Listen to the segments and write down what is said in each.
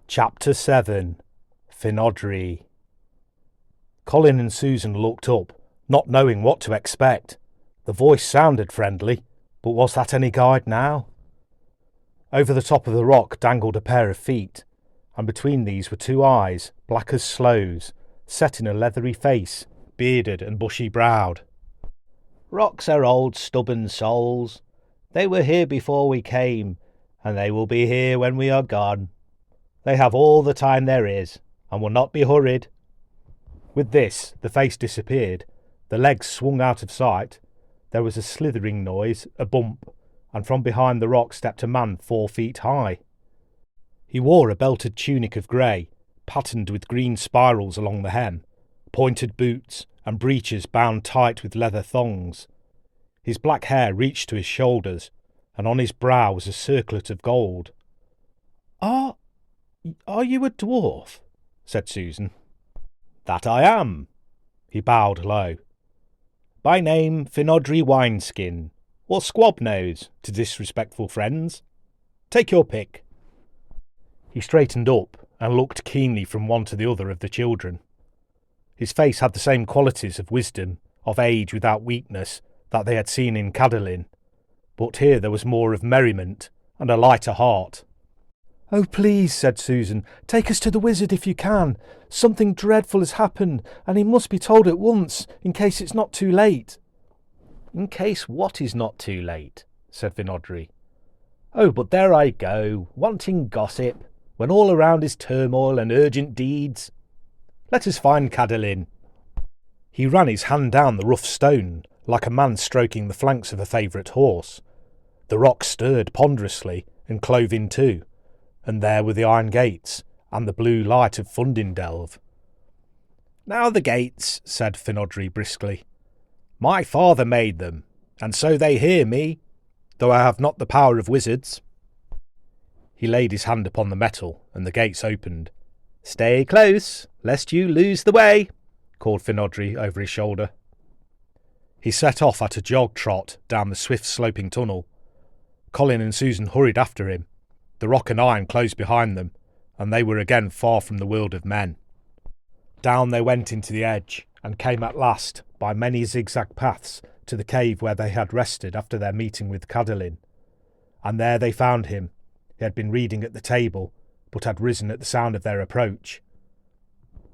Chapter 7 Finodry. Colin and Susan looked up, not knowing what to expect. The voice sounded friendly, but was that any guide now? Over the top of the rock dangled a pair of feet, and between these were two eyes, black as sloes, set in a leathery face, bearded and bushy-browed. Rocks are old stubborn souls. They were here before we came, and they will be here when we are gone. They have all the time there is, and will not be hurried. With this, the face disappeared, the legs swung out of sight, there was a slithering noise, a bump, and from behind the rock stepped a man 4 feet high. He wore a belted tunic of grey, patterned with green spirals along the hem, pointed boots, and breeches bound tight with leather thongs. His black hair reached to his shoulders, and on his brow was a circlet of gold. Are you a dwarf? Said Susan. That I am. He bowed low. By name Finodry Wineskin, or Squabnose, to disrespectful friends. Take your pick. He straightened up and looked keenly from one to the other of the children. His face had the same qualities of wisdom, of age without weakness, that they had seen in Cadolin, but here there was more of merriment and a lighter heart. "Oh, please," said Susan, "take us to the wizard if you can. Something dreadful has happened, and he must be told at once, in case it's not too late." "In case what is not too late?" said Finodry. "Oh, but there I go, wanting gossip, when all around is turmoil and urgent deeds. Let us find Cadolin." He ran his hand down the rough stone, like a man stroking the flanks of a favourite horse. The rock stirred ponderously and clove in two, and there were the iron gates, and the blue light of Fundindelve. "Now the gates," said Finodry briskly. "My father made them, and so they hear me, though I have not the power of wizards." He laid his hand upon the metal, and the gates opened. "Stay close, lest you lose the way," called Finodry over his shoulder. He set off at a jog trot down the swift sloping tunnel. Colin and Susan hurried after him. The rock and iron closed behind them, and they were again far from the world of men. Down they went into the edge, and came at last, by many zigzag paths, to the cave where they had rested after their meeting with Cadolin. And there they found him. He had been reading at the table, but had risen at the sound of their approach.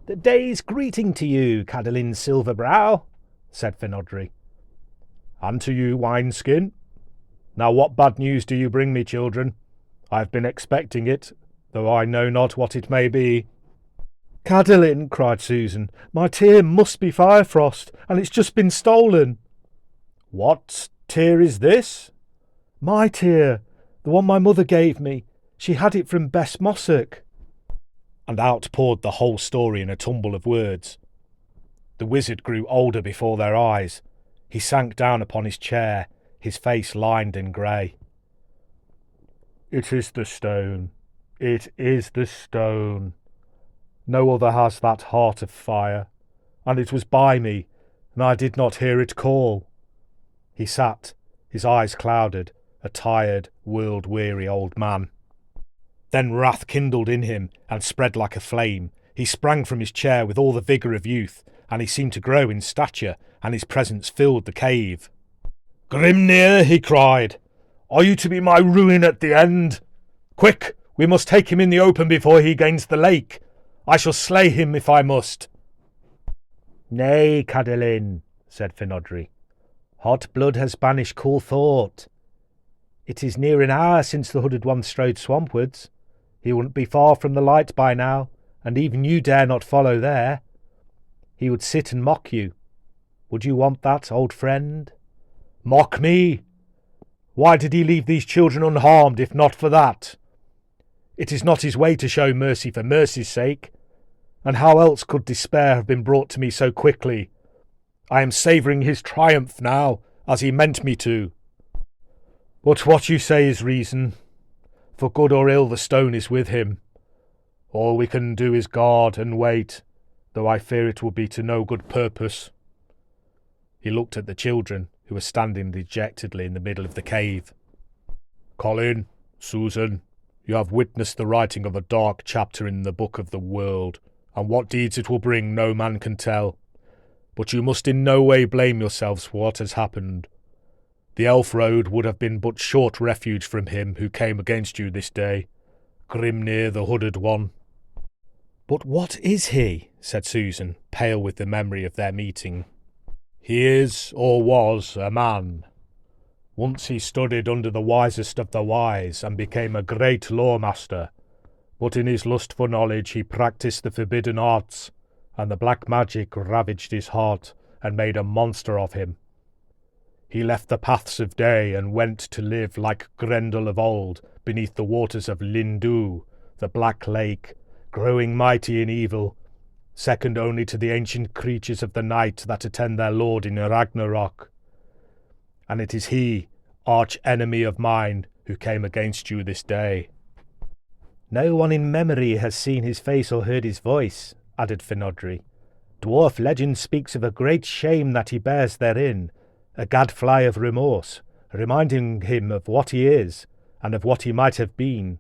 "The day's greeting to you, Cadolin Silverbrow," said Finodry. "And to you, Wineskin. Now what bad news do you bring me, children? I have been expecting it, though I know not what it may be." "Cadolin," cried Susan, "my tear must be Firefrost, and it's just been stolen." "What tear is this?" "My tear, the one my mother gave me. She had it from Bess Mossack." And out poured the whole story in a tumble of words. The wizard grew older before their eyes. He sank down upon his chair, his face lined in grey. "It is the stone. It is the stone. No other has that heart of fire, and it was by me, and I did not hear it call." He sat, his eyes clouded, a tired, world-weary old man. Then wrath kindled in him and spread like a flame. He sprang from his chair with all the vigour of youth, and he seemed to grow in stature, and his presence filled the cave. "Grimnir," he cried, "are you to be my ruin at the end? Quick, we must take him in the open before he gains the lake. I shall slay him if I must." "Nay, Cadolin," said Finodry. "Hot blood has banished cool thought. It is near an hour since the hooded one strode swampwards. He wouldn't be far from the light by now, and even you dare not follow there. He would sit and mock you. Would you want that, old friend?" "Mock me? Why did he leave these children unharmed, if not for that? It is not his way to show mercy for mercy's sake, and how else could despair have been brought to me so quickly? I am savouring his triumph now, as he meant me to. But what you say is reason. For good or ill the stone is with him. All we can do is guard and wait, though I fear it will be to no good purpose." He looked at the children, who were standing dejectedly in the middle of the cave. "Colin, Susan, You have witnessed the writing of a dark chapter in the book of the world, and what deeds it will bring no man can tell. But you must in no way blame yourselves for what has happened. The elf road would have been but short refuge from him who came against you this day, Grimnir the Hooded One. But what is he? Said Susan, pale with the memory of their meeting. He is, or was, a man. Once he studied under the wisest of the wise and became a great lawmaster, but in his lust for knowledge he practised the forbidden arts, and the black magic ravaged his heart and made a monster of him. He left the paths of day and went to live like Grendel of old beneath the waters of Lindu, the black lake, growing mighty in evil, second only to the ancient creatures of the night that attend their lord in Ragnarok. And it is he, arch enemy of mine, who came against you this day. No one in memory has seen his face or heard his voice, added Finodri. Dwarf legend speaks of a great shame that he bears therein, a gadfly of remorse, reminding him of what he is, and of what he might have been.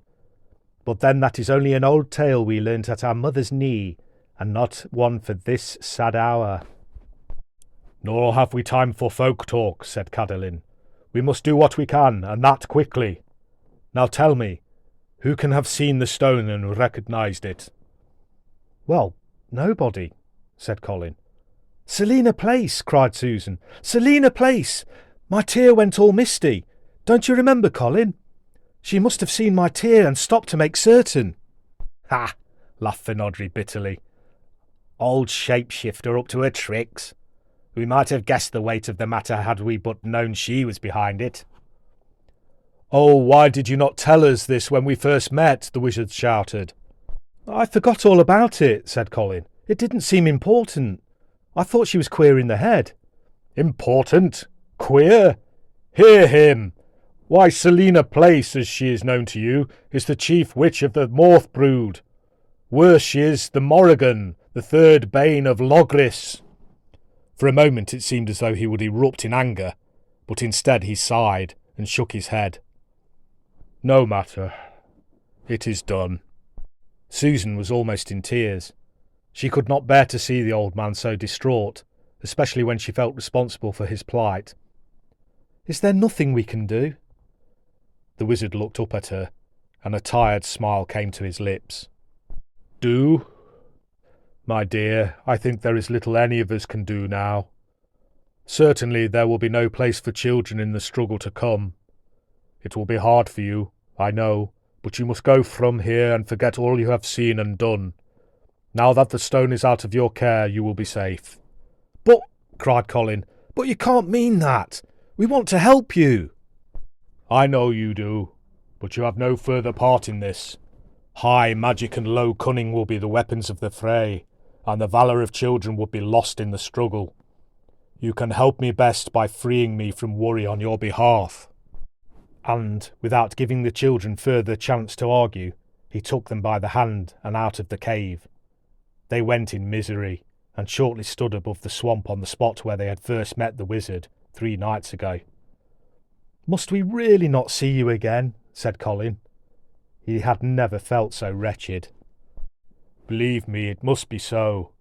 But then that is only an old tale we learnt at our mother's knee, and not one for this sad hour. Nor have we time for folk talk, said Cadolin. We must do what we can, and that quickly. Now tell me, who can have seen the stone and recognised it? Well, nobody, said Colin. Selina Place, cried Susan. Selina Place! My tear went all misty. Don't you remember, Colin? She must have seen my tear and stopped to make certain. Ha! Laughed Finodri bitterly. Old shapeshifter up to her tricks. We might have guessed the weight of the matter had we but known she was behind it. Oh, why did you not tell us this when we first met? The wizard shouted. I forgot all about it, said Colin. It didn't seem important. I thought she was queer in the head. Important? Queer? Hear him! Why, Selina Place, as she is known to you, is the chief witch of the Morth brood. Worse, she is the Morrigan, the third bane of Logris. For a moment it seemed as though he would erupt in anger, but instead he sighed and shook his head. No matter. It is done. Susan was almost in tears. She could not bear to see the old man so distraught, especially when she felt responsible for his plight. Is there nothing we can do? The wizard looked up at her, and a tired smile came to his lips. Do? My dear, I think there is little any of us can do now. Certainly there will be no place for children in the struggle to come. It will be hard for you, I know, but you must go from here and forget all you have seen and done. Now that the stone is out of your care, you will be safe. But, cried Colin, but you can't mean that. We want to help you. I know you do, but you have no further part in this. High magic and low cunning will be the weapons of the fray, and the valour of children would be lost in the struggle. You can help me best by freeing me from worry on your behalf. And, without giving the children further chance to argue, he took them by the hand and out of the cave. They went in misery, and shortly stood above the swamp on the spot where they had first met the wizard 3 nights ago. Must we really not see you again? Said Colin. He had never felt so wretched. Believe me, it must be so.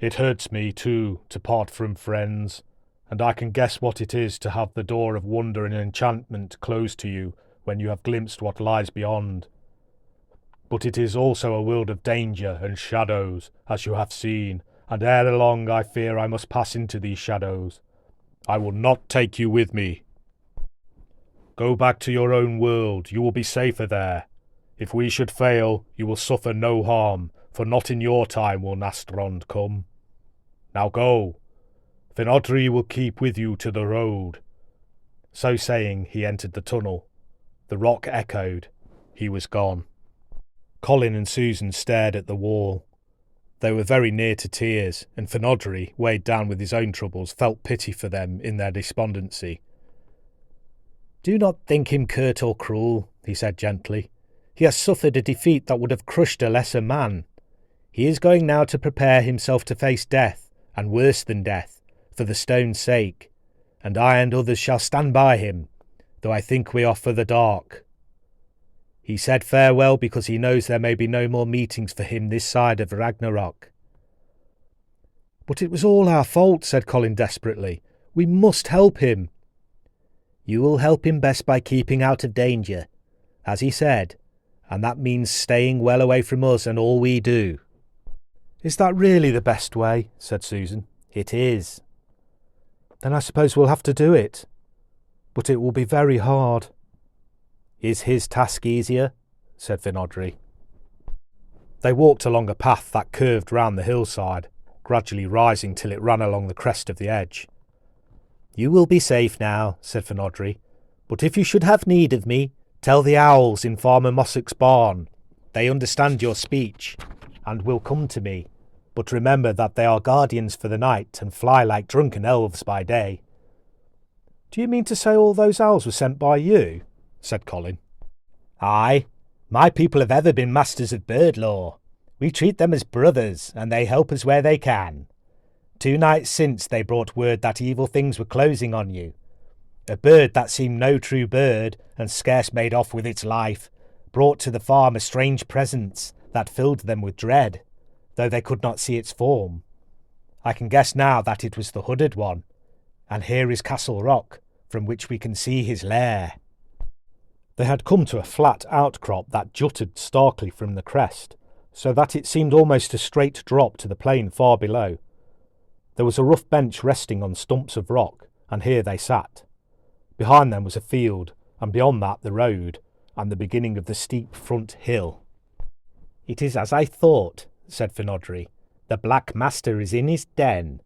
It hurts me, too, to part from friends, and I can guess what it is to have the door of wonder and enchantment closed to you when you have glimpsed what lies beyond. But it is also a world of danger and shadows, as you have seen, and ere long I fear I must pass into these shadows. I will not take you with me. Go back to your own world, you will be safer there. If we should fail, you will suffer no harm, for not in your time will Nastrond come. Now go. Finodri will keep with you to the road. So saying, he entered the tunnel. The rock echoed. He was gone. Colin and Susan stared at the wall. They were very near to tears, and Finodri, weighed down with his own troubles, felt pity for them in their despondency. Do not think him curt or cruel, he said gently. He has suffered a defeat that would have crushed a lesser man. He is going now to prepare himself to face death, and worse than death, for the stone's sake, and I and others shall stand by him, though I think we are for the dark. He said farewell because he knows there may be no more meetings for him this side of Ragnarok. But it was all our fault, said Colin desperately. We must help him. You will help him best by keeping out of danger, as he said, and that means staying well away from us and all we do. Is that really the best way? Said Susan. It is. Then I suppose we'll have to do it. But it will be very hard. Is his task easier? Said Finodri. They walked along a path that curved round the hillside, gradually rising till it ran along the crest of the edge. You will be safe now, said Finodri, but if you should have need of me, tell the owls in Farmer Mossock's barn. They understand your speech, and will come to me, but remember that they are guardians for the night and fly like drunken elves by day. Do you mean to say all those owls were sent by you? Said Colin. Aye, my people have ever been masters of bird law. We treat them as brothers, and they help us where they can. 2 nights since they brought word that evil things were closing on you. A bird that seemed no true bird, and scarce made off with its life, brought to the farm a strange presence that filled them with dread, though they could not see its form. I can guess now that it was the hooded one, and here is Castle Rock, from which we can see his lair. They had come to a flat outcrop that jutted starkly from the crest, so that it seemed almost a straight drop to the plain far below. There was a rough bench resting on stumps of rock, and here they sat. Behind them was a field, and beyond that the road, and the beginning of the steep front hill. It is as I thought, said Finodri. The Black Master is in his den.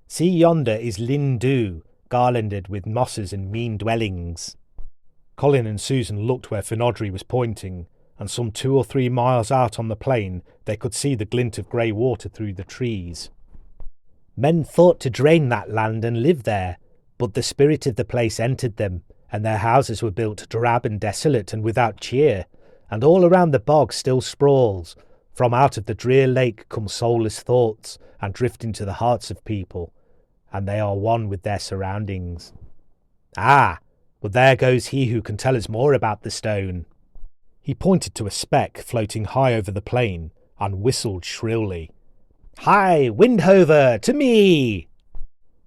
See yonder is Lindu, garlanded with mosses and mean dwellings. Colin and Susan looked where Finodri was pointing, and some 2 or 3 miles out on the plain they could see the glint of grey water through the trees. Men thought to drain that land and live there, but the spirit of the place entered them, and their houses were built drab and desolate and without cheer, and all around the bog still sprawls. From out of the drear lake come soulless thoughts, and drift into the hearts of people, and they are one with their surroundings. Ah, but there goes he who can tell us more about the stone. He pointed to a speck floating high over the plain, and whistled shrilly. Hi, Windhover, to me!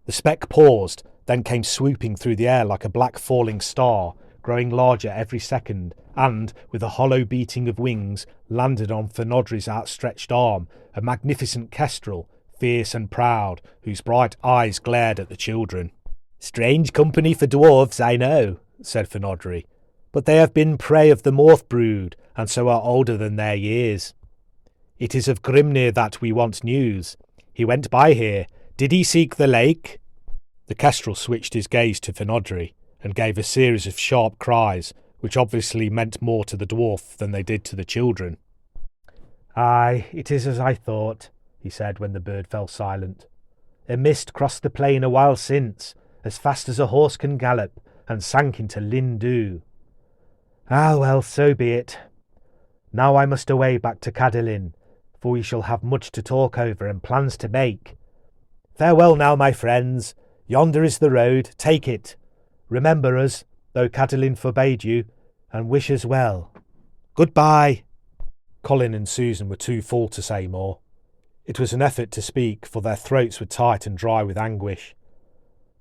The speck paused, then came swooping through the air like a black falling star, growing larger every second, and, with a hollow beating of wings, landed on Finodri's outstretched arm, a magnificent kestrel, fierce and proud, whose bright eyes glared at the children. Strange company for dwarves, I know, said Finodri, but they have been prey of the Morth brood, and so are older than their years. It is of Grimnir that we want news. He went by here. Did he seek the lake? The kestrel switched his gaze to Finodri, and gave a series of sharp cries, which obviously meant more to the dwarf than they did to the children. Aye, it is as I thought, he said when the bird fell silent. A mist crossed the plain a while since, as fast as a horse can gallop, and sank into Lindu. Ah, well, so be it. Now I must away back to Cadolin, for we shall have much to talk over and plans to make. Farewell now, my friends. Yonder is the road. Take it. Remember us, though Cadolin forbade you, and wish us well. Goodbye. Colin and Susan were too full to say more. It was an effort to speak, for their throats were tight and dry with anguish.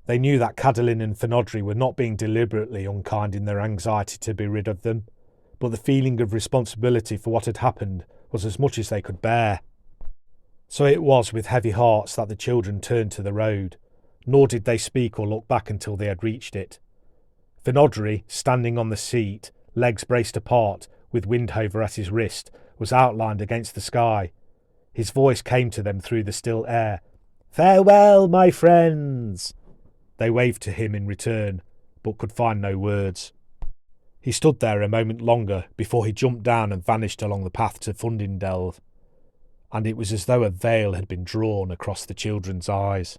They knew that Cadolin and Finodri were not being deliberately unkind in their anxiety to be rid of them, but the feeling of responsibility for what had happened was as much as they could bear. So it was with heavy hearts that the children turned to the road, nor did they speak or look back until they had reached it. Finodri, standing on the seat, legs braced apart, with Windhover at his wrist, was outlined against the sky. His voice came to them through the still air. "Farewell, my friends!" They waved to him in return, but could find no words. He stood there a moment longer before he jumped down and vanished along the path to Fundindelv, and it was as though a veil had been drawn across the children's eyes.